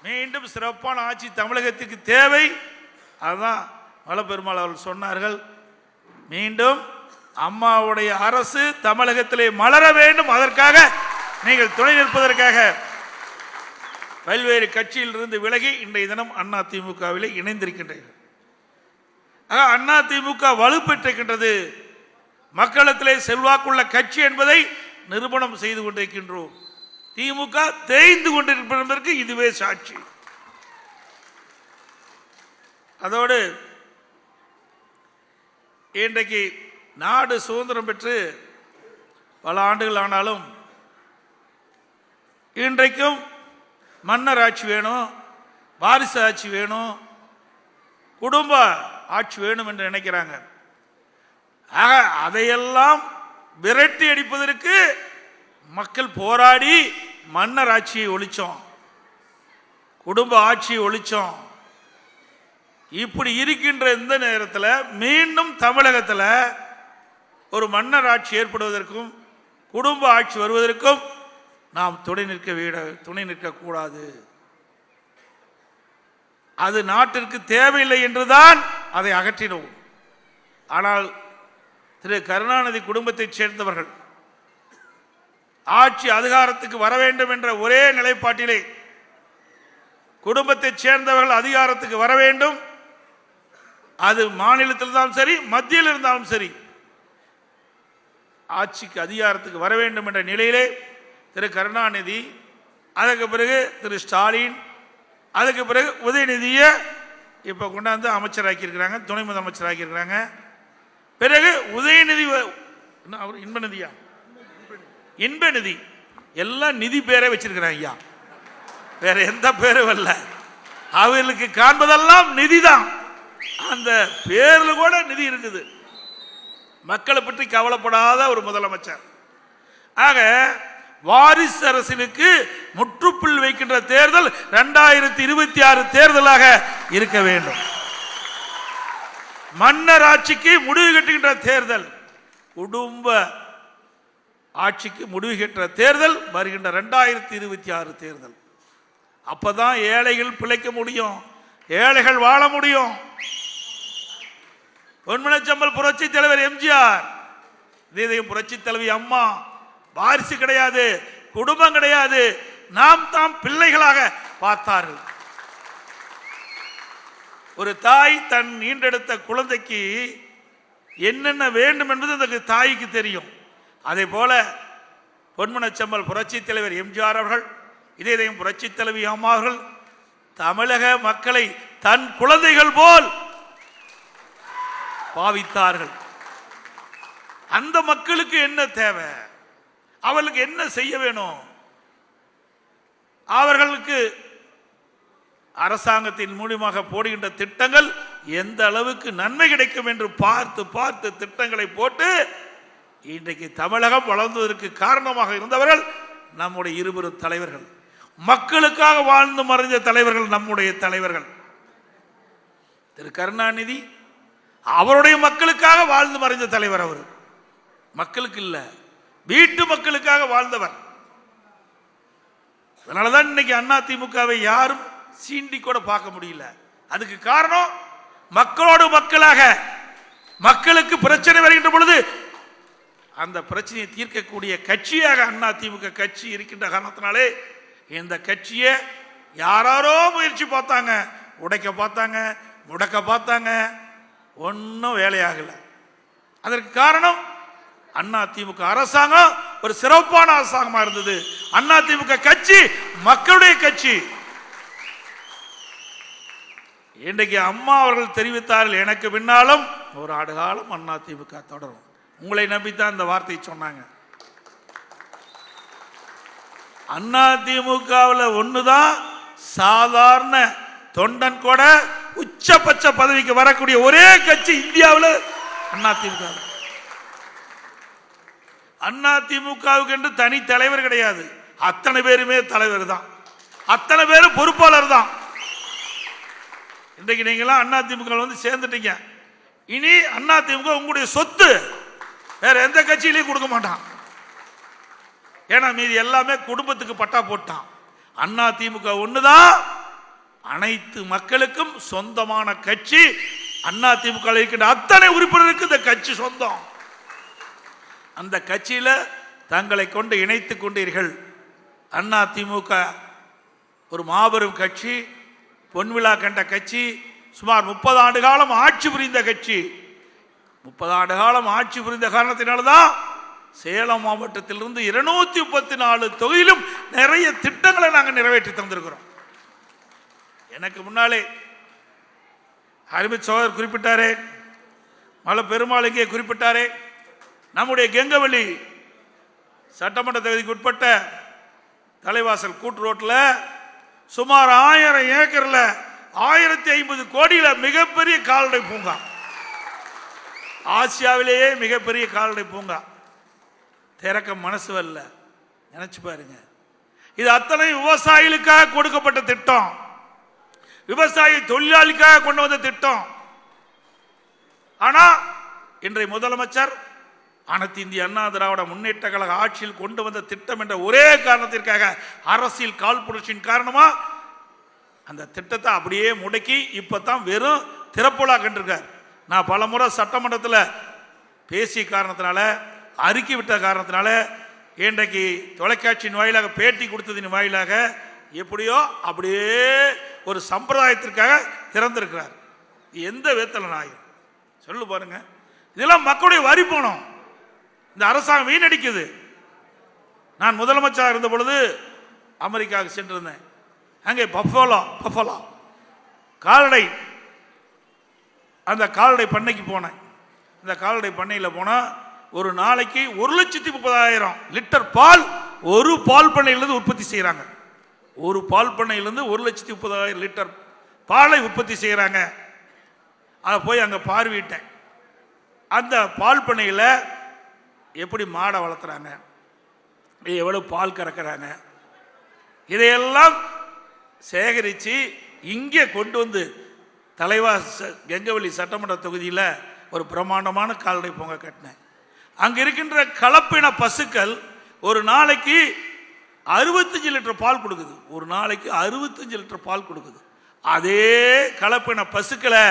மீண்டும் சிறப்பான ஆட்சி தமிழகத்துக்கு தேவை. அதுதான் வளபெருமாள் அவர்கள் சொன்னார்கள், மீண்டும் அம்மாவுடைய அரசு தமிழகத்திலே மலர வேண்டும். அதற்காக நீங்கள் துணை நிற்பதற்காக பல்வேறு கட்சியிலிருந்து விலகி இன்றைய தினம் அதிமுகவிலே இணைந்திருக்கின்றீர்கள். அதிமுக வலுப்பெற்றிருக்கின்றது. மக்களிடத்திலே செல்வாக்குள்ள கட்சி என்பதை நிரூபணம் செய்து கொண்டிருக்கின்றோம். திமுக தேய்ந்து கொண்டிருப்பதற்கு இதுவே சாட்சி. அதோடு இன்றைக்கு நாடு சுதந்திரம் பெற்று பல ஆண்டுகள் ஆனாலும் இன்றைக்கும் மன்னர் ஆட்சி வேணும், வாரிசு ஆட்சி வேணும், குடும்ப ஆட்சி வேணும் என்று நினைக்கிறாங்க. ஆக அதையெல்லாம் விரட்டி அடிப்பதற்கு மக்கள் போராடி மன்னர் ஆட்சியை ஒழிச்சோம், குடும்ப ஆட்சியை ஒழிச்சோம். இப்படி இருக்கின்ற இந்த நேரத்தில் மீண்டும் தமிழகத்தில் ஒரு மன்னர் ஆட்சி ஏற்படுவதற்கும் குடும்ப ஆட்சி வருவதற்கும் நாம் துணை நிற்கக்கூடாது. அது நாட்டிற்கு தேவையில்லை என்றுதான் அதை அகற்றினோம். ஆனால் திரு கருணாநிதி குடும்பத்தைச் சேர்ந்தவர்கள் ஆட்சி அதிகாரத்துக்கு வர வேண்டும் என்ற ஒரே நிலைப்பாட்டிலே குடும்பத்தைச் சேர்ந்தவர்கள் அதிகாரத்துக்கு வர வேண்டும். அது மாநிலத்தில் இருந்தாலும் சரி, மத்தியில் இருந்தாலும் சரி, ஆட்சிக்கு அதிகாரத்துக்கு வர வேண்டும் என்ற நிலையிலே திரு கருணாநிதி, அதுக்கு பிறகு திரு ஸ்டாலின், அதுக்கு பிறகு உதயநிதியை இப்போ கொண்டாந்து அமைச்சராக்கியிருக்கிறாங்க, துணை முதலமைச்சராக்கியிருக்கிறாங்க. பிறகு உதயநிதி அவர் இன்பநிதி எல்லாம் நிதி பேரை வச்சிருக்கிறாங்க ஐயா, வேற எந்த பேரும் இல்லை. அவர்களுக்கு காண்பதெல்லாம் நிதிதான். அந்த பேர்ல கூட நிதி இருக்குது. மக்களை பற்றி கவலைப்படாத ஒரு முதலமைச்சர். ஆக வாரிசு அரசியலுக்கு முற்றுப்புள்ளி வைக்கின்ற தேர்தல் 2026 தேர்தலாக இருக்க வேண்டும். மன்னர் ஆட்சிக்கு முடிவு கட்டுகின்ற தேர்தல், குடும்ப ஆட்சிக்கு முடிவு கட்டுகின்ற தேர்தல் வருகின்ற 2026 தேர்தல். அப்பதான் ஏழைகள் பிழைக்க முடியும், ஏழைகள் வாழ முடியும். பொன்மனச்சம்பல் புரட்சி தலைவர் எம்ஜிஆர், இதயம் புரட்சி தலைவி அம்மா, வாரிசு கிடையாது, குடும்பம் கிடையாது, நாம் தாம் பிள்ளைகளாக பார்த்தார்கள். ஒரு தாய் தன் ஈன்றெடுத்த குழந்தைக்கு என்னென்ன வேண்டும் என்பது அந்த தாய்க்கு தெரியும். அதே போல பொன்மனச்சம்பல் புரட்சி தலைவர் எம்ஜிஆர் அவர்கள், இதயம் புரட்சி தலைவி அம்மா அவர்கள் தமிழக மக்களை தன் குழந்தைகள் போல் பாவித்தார்கள். அந்த மக்களுக்கு என்ன தேவை, அவர்களுக்கு என்ன செய்ய வேணும், அவர்களுக்கு அரசாங்கத்தின் மூலமாக போடுகின்ற திட்டங்கள் எந்த அளவுக்கு நன்மை கிடைக்கும் என்று பார்த்து பார்த்து திட்டங்களை போட்டு இன்றைக்கு தமிழகம் வளர்ந்ததற்கு காரணமாக இருந்தவர்கள் நம்முடைய இருவரும் தலைவர்கள். மக்களுக்காக வாழ்ந்து மறைந்த தலைவர்கள் நம்முடைய தலைவர்கள். திரு கருணாநிதி அவருடைய மக்களுக்காக வாழ்ந்து மறைந்த தலைவர். அவர் மக்களுக்கு இல்ல, வீட்டு மக்களுக்காக வாழ்ந்தவர். அதனாலதான் இன்னைக்கு அதிமுகவை யாரும் சீண்டி கூட பார்க்க முடியல. அதுக்கு காரணம் மக்களோடு மக்களாக, மக்களுக்கு பிரச்சனை வருகின்ற பொழுது அந்த பிரச்சனையை தீர்க்கக்கூடிய கட்சியாக அதிமுக கட்சி இருக்கின்ற காரணத்தினாலே இந்த கட்சியை யாரோ முயற்சி பார்த்தாங்க, உடைக்க பார்த்தாங்க, முடக்க பார்த்தாங்க, ஒன்றும் வேலையாகல. அதற்கு காரணம் அதிமுக அரசாங்கம் ஒரு சிறப்பான அரசாங்கமா இருந்தது. அதிமுக கட்சி மக்களுடைய கட்சி. இன்றைக்கு அம்மா அவர்கள் தெரிவித்தார்கள், எனக்கு பின்னாலும் ஒரு ஆண்டு காலம் அதிமுக தொடரும். உங்களை நம்பித்தான் இந்த வார்த்தையை சொன்னாங்க. அதிமுகவில் ஒண்ணுதான் சாதாரண தொண்டன் கூட உச்சபட்ச பதவிக்கு வரக்கூடிய ஒரே கட்சி இந்தியாவில் அதிமுக. அதிமுகவுக்கு என்று தனி தலைவர் கிடையாது, அத்தனை பேருமே தலைவர் தான், அத்தனை பேரும் பொறுப்பாளர் தான். இன்றைக்கு நீங்களாம் அதிமுக வந்து சேர்ந்துட்டீங்க, இனி அதிமுக உங்களுடைய சொத்து, வேற எந்த கட்சியிலையும் கொடுக்க மாட்டான். ஏன்னா மீதி எல்லாமே குடும்பத்துக்கு பட்டா போட்டான். அதிமுக ஒண்ணுதான் அனைத்து மக்களுக்கும் சொந்தமான கட்சி. அதிமுக இருக்கின்ற அத்தனை உறுப்பினருக்கு இந்த கட்சி சொந்தம். அந்த கட்சியில தங்களை கொண்டு இணைத்துக் கொண்டீர்கள். அதிமுக ஒரு மாபெரும் கட்சி, பொன்விழா கண்ட கட்சி, சுமார் 30 ஆண்டு காலம் ஆட்சி புரிந்த கட்சி. 30 ஆண்டு காலம் ஆட்சி புரிந்த காரணத்தினால்தான் சேலம் மாவட்டத்திலிருந்து 234 தொகுதியிலும் நிறைய திட்டங்களை நாங்கள் நிறைவேற்றி தந்திருக்கிறோம். எனக்கு முன்னாலே அருமை சோதர் குறிப்பிட்டாரே, மலை பெருமாள் இங்கே குறிப்பிட்டாரே, நம்முடைய கெங்கவள்ளி சட்டமன்ற தொகுதிக்கு உட்பட்ட தலைவாசல் கூட்டு ரோட்டில் சுமார் 1000 ஏக்கர்ல 1050 கோடியில மிகப்பெரிய கால்நடை பூங்கா, ஆசியாவிலேயே மிகப்பெரிய கால்நடை பூங்கா திறக்க மனசு வரல. நினைச்சு பாருங்க, இது அத்தனை விவசாயிகளுக்காக கொடுக்கப்பட்ட திட்டம், விவசாயி தொழிலாளிக்காக கொண்டு வந்த திட்டம். ஆனா இன்றைய முதலமைச்சர் அனைத்து இந்திய அண்ணா திராவிட முன்னேற்ற கழக ஆட்சியில் கொண்டு வந்த திட்டம் என்ற ஒரே காரணத்திற்காக, அரசியல் காழ்ப்புணர்ச்சியின் காரணமா அந்த திட்டத்தை அப்படியே முடக்கி இப்பதான் வெறும் திறப்புலா கண்டிருக்கார். நான் பல முறை சட்டமன்றத்தில் பேசிய காரணத்தினால, அறிக்கை விட்ட காரணத்தினால, இன்றைக்கு தொலைக்காட்சியின் வாயிலாக பேட்டி கொடுத்ததின் வாயிலாக எப்படியோ அப்படியே ஒரு சம்பிரதாயத்திற்காக திறந்திருக்கிறார். எந்த விதத்தில் நாயும் சொல்லு பாருங்க. இதெல்லாம் மக்களுடைய வரி பணம் இந்த அரசாங்கம் வீணடிக்குது. நான் முதலமைச்சராக இருந்த பொழுது அமெரிக்காவுக்கு சென்றிருந்தேன். அங்கே பஃபலோ கால்நடை, அந்த கால்நடை பண்ணைக்கு போனேன். இந்த கால்நடை பண்ணையில் போனால் ஒரு நாளைக்கு 1,30,000 லிட்டர் பால் ஒரு பால் பண்ணையிலிருந்து உற்பத்தி செய்கிறாங்க. ஒரு பால் பண்ணையிலிருந்து 1,30,000 லிட்டர் பாலை உற்பத்தி செய்கிறாங்க. அதை போய் அங்கே பார்வையிட்டேன். அந்த பால் பண்ணையில் எப்படி மாடை வளர்த்துறாங்க, எவ்வளவு பால் கறக்கிறாங்க, இதையெல்லாம் சேகரித்து இங்கே கொண்டு வந்து கெங்கவள்ளி சட்டமன்ற தொகுதியில் ஒரு பிரம்மாண்டமான கால்நடை பூங்கா கட்டினேன். அங்கே இருக்கின்ற கலப்பின பசுக்கள் ஒரு நாளைக்கு 65 லிட்டர் பால் கொடுக்குது. ஒரு நாளைக்கு 65 லிட்டர் பால் கொடுக்குது. அதே கலப்பின பசுக்களை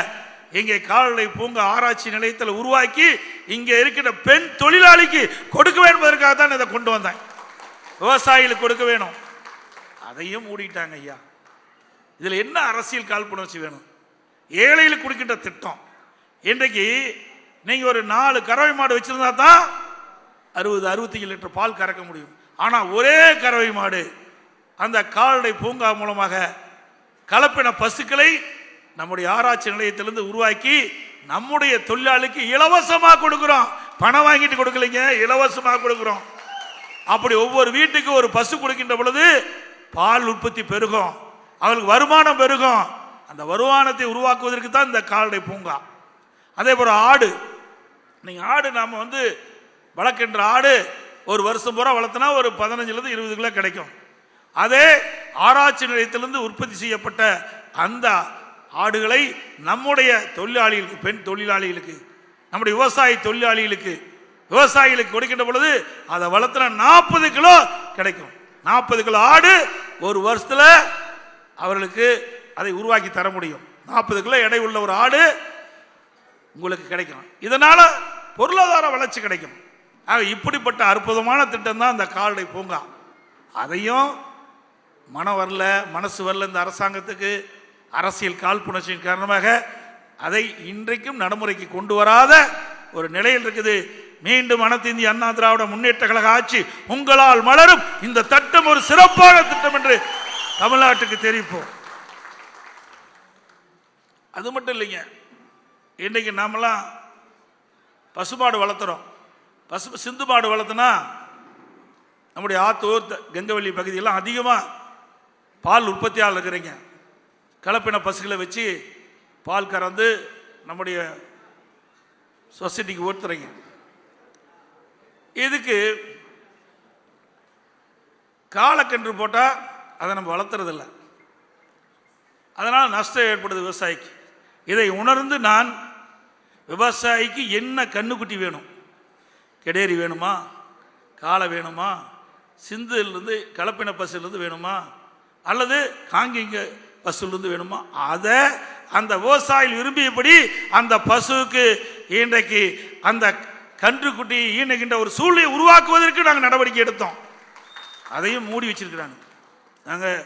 இங்கே கால்நடை பூங்கா ஆராய்ச்சி நிலையத்தில் உருவாக்கி இங்கே இருக்கின்ற பெண் தொழிலாளிக்கு கொடுக்க வேண்டும் என்பதற்காக தான் இதை கொண்டு வந்தேன். விவசாயிகளுக்கு கொடுக்க வேணும், அதையும் மூடிட்டாங்க. ஐயா, இதில் என்ன அரசியல் காழ்ப்புணர்ச்சி வேணும்? ஏழைகளுக்கு கொடுக்கின்ற திட்டம். இன்றைக்கு நீங்க ஒரு 4 கறவை மாடு வச்சிருந்தா தான் 60-65 லிட்டர் பால் கறக்க முடியும். ஆனா ஒரே கறவை மாடு அந்த கால்நடை பூங்கா மூலமாக கலப்பின பசுக்களை நம்முடைய ஆராய்ச்சி நிலையத்திலிருந்து உருவாக்கி நம்முடைய தொழிலாளிக்கு இலவசமாக கொடுக்கிறோம். பணம் வாங்கிட்டு கொடுக்கலைங்க, இலவசமாக கொடுக்கிறோம். அப்படி ஒவ்வொரு வீட்டுக்கு ஒரு பசு கொடுக்கின்ற பொழுது பால் உற்பத்தி பெருகும், அவர்களுக்கு வருமானம் பெருகும். அந்த வருமானத்தை உருவாக்குவதற்கு தான் இந்த கால்நடை பூங்கா. அதே போல ஆடு, நீங்க ஆடு நாம வளர்க்கின்ற ஆடு ஒரு வருஷம் பூரா வளர்த்தனா ஒரு 15-20 கிலோ கிடைக்கும். அதே ஆராய்ச்சி நிலையத்திலிருந்து உற்பத்தி செய்யப்பட்ட அந்த ஆடுகளை நம்முடைய தொழிலாளிகளுக்கு, பெண் தொழிலாளிகளுக்கு, நம்முடைய விவசாய தொழிலாளிகளுக்கு, விவசாயிகளுக்கு கொடுக்கின்ற பொழுது அதை வளர்த்தனா 40 கிலோ கிடைக்கும். 40 கிலோ ஆடு ஒரு வருஷத்துல அவர்களுக்கு அதை உருவாக்கி தர முடியும். 40 கிலோ எடை உள்ள ஒரு ஆடு உங்களுக்கு கிடைக்கும். இதனால பொருளாதார வளர்ச்சி கிடைக்கும். ஆக இப்படிப்பட்ட அற்புதமான திட்டம் தான் இந்த கால்நடை பூங்கா. அதையும் மனசு வரல இந்த அரசாங்கத்துக்கு. அரசியல் காழ்ப்புணர்ச்சியின் காரணமாக அதை இன்றைக்கும் நடைமுறைக்கு கொண்டு வராத ஒரு நிலையில் இருக்குது. மீண்டும் அனைத்து இந்திய அண்ணா திராவிட முன்னேற்ற கழக ஆட்சி உங்களால் மலரும். இந்த திட்டம் ஒரு சிறப்பான திட்டம் என்று தமிழ்நாட்டுக்கு தெரிவிப்போம். அது மட்டும் இல்லைங்க, இன்றைக்கு நாமெல்லாம் பசுமாடு வளர்த்துறோம். சிந்து மாடு வளர்த்தனா நம்முடைய ஆத்தூர் கெங்கவள்ளி பகுதியெல்லாம் அதிகமாக பால் உற்பத்தியாளர் இருக்கிறீங்க. கலப்பின பசுகளை வச்சு பால் கறந்து நம்முடைய சொசைட்டிக்கு ஊற்றுறீங்க. இதுக்கு காலக்கன்று போட்டால் அதை நம்ம வளர்த்துறதில்லை, அதனால் நஷ்டம் ஏற்படுது விவசாயிக்கு. இதை உணர்ந்து நான் விவசாயிக்கு என்ன கண்ணுக்குட்டி வேணும், கெடேரி வேணுமா, காளை வேணுமா, சிந்துலேருந்து கலப்பின பசுலேருந்து வேணுமா, அல்லது காங்கிங்க பசுலேருந்து வேணுமா, அதை அந்த விவசாயிகள் விரும்பியபடி அந்த பசுவுக்கு இன்றைக்கு அந்த கன்றுக்குட்டி ஈனுகின்ற ஒரு சூழ்நிலையை உருவாக்குவதற்கு நாங்கள் நடவடிக்கை எடுத்தோம். அதையும் மூடி வச்சிருக்கிறாங்க. நாங்கள்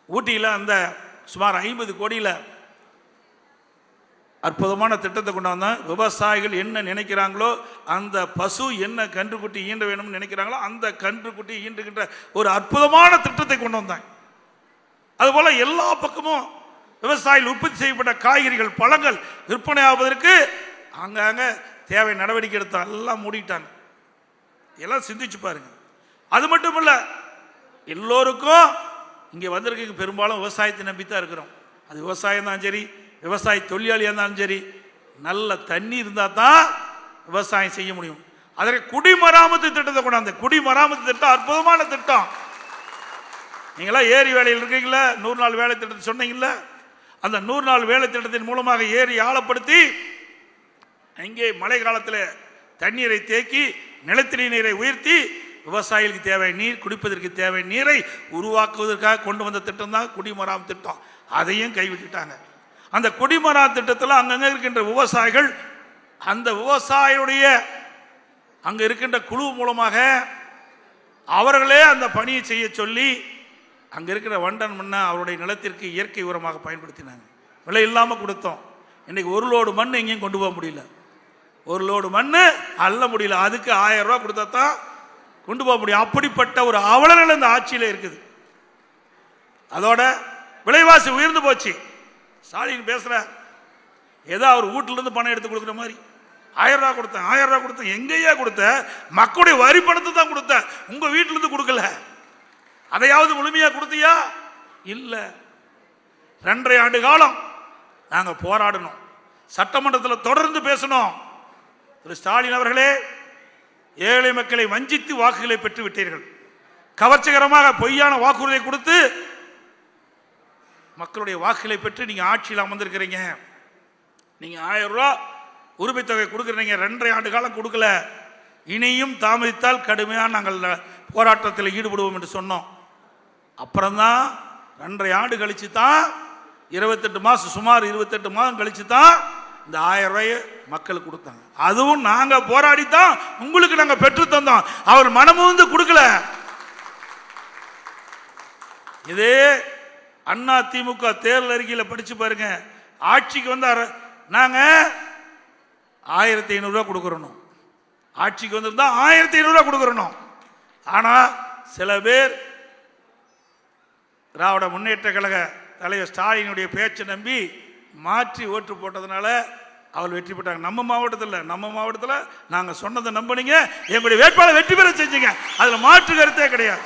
ஊட்டியில் அந்த சுமார் 50 கோடியில் அற்புதமான திட்டத்தை கொண்டாந்தோம். விவசாயிகள் என்ன நினைக்கிறாங்களோ, அந்த பசு என்ன கன்றுக்குட்டி ஈண்ட வேணும்னு நினைக்கிறாங்களோ அந்த கன்றுக்குட்டி ஈண்டுகின்ற ஒரு அற்புதமான திட்டத்தை கொண்டு வந்தாங்க. அதுபோல் எல்லா பக்கமும் விவசாயிகள் உற்பத்தி செய்யப்பட்ட காய்கறிகள் பழங்கள் விற்பனை ஆவதற்கு அங்கங்கே தேவை நடவடிக்கை எடுத்தோம். எல்லாம் மூடிட்டாங்க. எல்லாம் சிந்திச்சு பாருங்க. அது மட்டும் இல்லை, எல்லோருக்கும் இங்கே வந்திருக்க பெரும்பாலும் விவசாயத்தை நம்பித்தான் இருக்கிறோம். அது விவசாயம் தான் சரி, விவசாய தொழிலாளியாக இருந்தாலும் சரி, நல்ல தண்ணி இருந்தால் தான் விவசாயம் செய்ய முடியும். அதற்கு குடிமராமத்து திட்டத்தை கொண்டாந்து, குடிமராமத்து திட்டம் அற்புதமான திட்டம். நீங்களாம் ஏரி வேலையில் இருக்கீங்களா, 100 நாள் வேலை திட்டத்தை சொன்னீங்கல்ல, அந்த 100 நாள் வேலை திட்டத்தின் மூலமாக ஏரி ஆழப்படுத்தி இங்கே மழை காலத்தில் தண்ணீரை தேக்கி நிலத்தடி நீரை உயர்த்தி விவசாயிகளுக்கு தேவை நீர், குடிப்பதற்கு தேவை நீரை உருவாக்குவதற்காக கொண்டு வந்த திட்டம் தான் குடிமராமத்து திட்டம். அதையும் கைவிட்டுட்டாங்க. அந்த குடிமராமத்து திட்டத்தில் அங்கங்கே இருக்கின்ற விவசாயிகள் அந்த விவசாயியுடைய அங்கே இருக்கின்ற குழு மூலமாக அவர்களே அந்த பணியை செய்ய சொல்லி அங்கே இருக்கிற வண்டன் மண்ணை அவருடைய நிலத்திற்கு இயற்கை உரமாக பயன்படுத்தினாங்க. விலை இல்லாமல் கொடுத்தோம். இன்னைக்கு 1 லோடு மண் எங்கேயும் கொண்டு போக முடியல. 1 லோடு மண் அள்ள முடியல. அதுக்கு 1000 ரூபா கொடுத்தா தான் கொண்டு போக முடியும். அப்படிப்பட்ட ஒரு அவலநிலை இந்த ஆட்சியில் இருக்குது. அதோட விலைவாசி உயர்ந்து போச்சு. ஸ்டாலின் பேசுற ஏதோ அவர் வீட்டிலிருந்து பணம் எடுத்து கொடுக்குற மாதிரி 1000 ரூபா கொடுத்தேன், 1000 ரூபா கொடுத்தேன். எங்கேயா கொடுத்த? மக்களுடைய வரி பணத்தை தான் கொடுத்த, உங்க வீட்டிலிருந்து கொடுக்கல. அதையாவது முழுமையா கொடுத்தியா? இல்ல. 2.5 ஆண்டு காலம் நாங்க போராடணும், சட்டமன்றத்தில் தொடர்ந்து பேசணும். திரு ஸ்டாலின் அவர்களே, ஏழை மக்களை வஞ்சித்து வாக்குகளை பெற்று விட்டீர்கள். கவர்ச்சிகரமாக பொய்யான வாக்குறுதியை கொடுத்து மக்களுடைய வாக்குகளை பெற்று நீங்க ஆட்சியில் அமர்ந்திருக்கிறீங்க. நீங்க 1000 ரூபா உரிமை தொகை கொடுக்குறீங்க, 2.5 ஆண்டு காலம் கொடுக்கல. இனியும் தாமதித்தால் கடுமையாக நாங்கள் போராட்டத்தில் ஈடுபடுவோம் என்று சொன்னோம். அப்புறம்தான் 2.5 ஆண்டு கழிச்சு தான் 28 மாதம், சுமார் 28 மாதம் கழிச்சு தான் இந்த 1000 ரூபாயை மக்களுக்கு கொடுத்தாங்க. அதுவும் நாங்க போராடித்தான் உங்களுக்கு நாங்க பெற்று தந்தோம். அவர் மனமுந்து கொடுக்கல. இதே அண்ணா திமுக தேர்தல் அறிக்கையில் படிச்சு பாருங்க. ஆட்சிக்கு வந்தார், நாங்க 1500 ரூபா கொடுக்கறோம். ஆட்சிக்கு வந்திருந்தா 1500 ரூபா கொடுக்கறோம். ஆனா சில பேர் திராவிட முன்னேற்ற கழக தலைவர் ஸ்டாலினுடைய பேச்சை நம்பி மாற்றி ஓட்டு போட்டதுனால அவள் வெற்றி பெற்றாங்க. நம்ம மாவட்டத்தில் நாங்கள் சொன்னதை நம்பினீங்க, எங்களுடைய வேட்பாளர் வெற்றி பெற செஞ்சீங்க. அதில் மாற்று கருத்தே கிடையாது.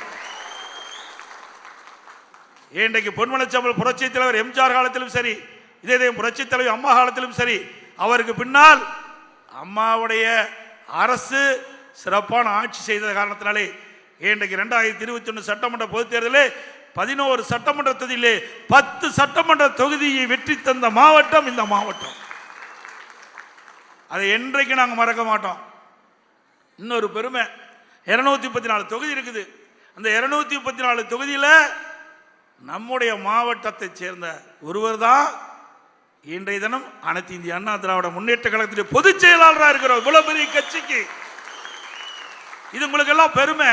இன்றைக்கு பொன்மனச்சம்பல் புரட்சி தலைவர் எம்ஜிஆர் காலத்திலும் சரி, இதே புரட்சி தலைவர் அம்மா காலத்திலும் சரி, அவருக்கு பின்னால் அம்மாவுடைய அரசு சிறப்பான ஆட்சி செய்த காரணத்தினாலே இன்றைக்கு 2021 சட்டமன்ற பொதுத் தேர்தலில் 11 சட்டமன்ற தொகுதியிலே 10 சட்டமன்ற தொகுதியை வெற்றி தந்த மாவட்டம் இந்த மாவட்டம். அதை என்றைக்கு நாங்கள் மறக்க மாட்டோம். இன்னொரு பெருமை, 234 தொகுதி இருக்குது. அந்த 234 தொகுதியில் நம்முடைய மாவட்டத்தை சேர்ந்த ஒருவர் தான் இன்றைய தினம் அனைத்து இந்திய அண்ணா திராவிட முன்னேற்ற கழகத்திலே பொதுச் செயலாளராக இருக்கிறோம். இவ்வளவு பெரிய கட்சிக்கு இது உங்களுக்கு எல்லாம் பெருமை.